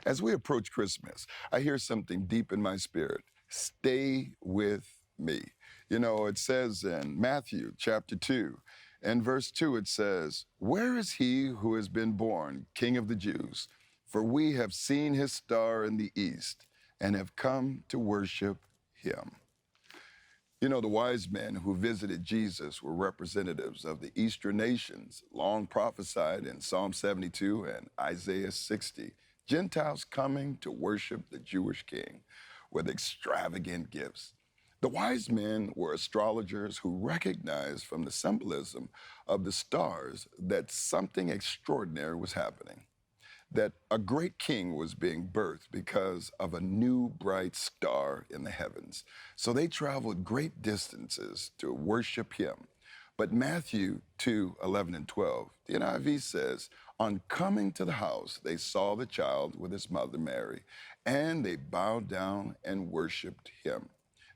As we approach Christmas, I hear something deep in my spirit. Stay with me. You know, it says in Matthew chapter 2, and verse 2, it says, "Where is he who has been born, King of the Jews? For we have seen his star in the east and have come to worship him." You know, the wise men who visited Jesus were representatives of the Eastern nations, long prophesied in Psalm 72 and Isaiah 60. Gentiles coming to worship the Jewish king with extravagant gifts. The wise men were astrologers who recognized from the symbolism of the stars that something extraordinary was happening, that a great king was being birthed because of a new bright star in the heavens. So they traveled great distances to worship him. But Matthew 2, 11 and 12, the NIV says, "On coming to the house, they saw the child with his mother Mary, and they bowed down and worshiped him.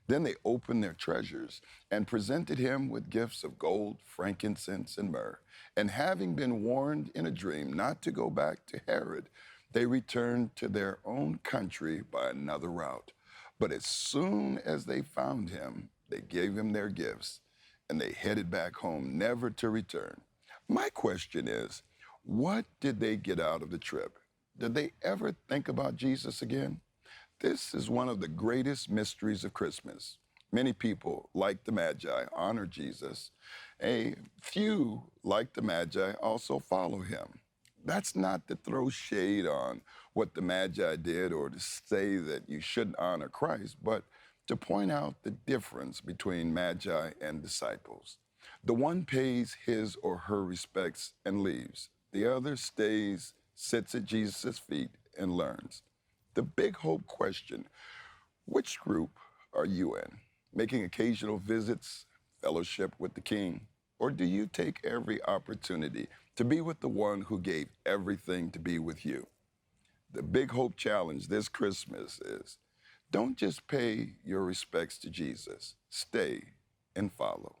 Then they opened their treasures and presented him with gifts of gold, frankincense, and myrrh. And having been warned in a dream not to go back to Herod, they returned to their own country by another route. But as soon as they found him, they gave him their gifts, and they headed back home, never to return." My question is, what did they get out of the trip? Did they ever think about Jesus again? This is one of the greatest mysteries of Christmas. Many people, like the Magi, honor Jesus. A few, like the Magi, also follow him. That's not to throw shade on what the Magi did or to say that you shouldn't honor Christ, but to point out the difference between Magi and disciples. The one pays his or her respects and leaves. The other stays, sits at Jesus' feet, and learns. The big hope question: which group are you in? Making occasional visits, fellowship with the King? Or do you take every opportunity to be with the one who gave everything to be with you? The big hope challenge this Christmas is, don't just pay your respects to Jesus, stay and follow.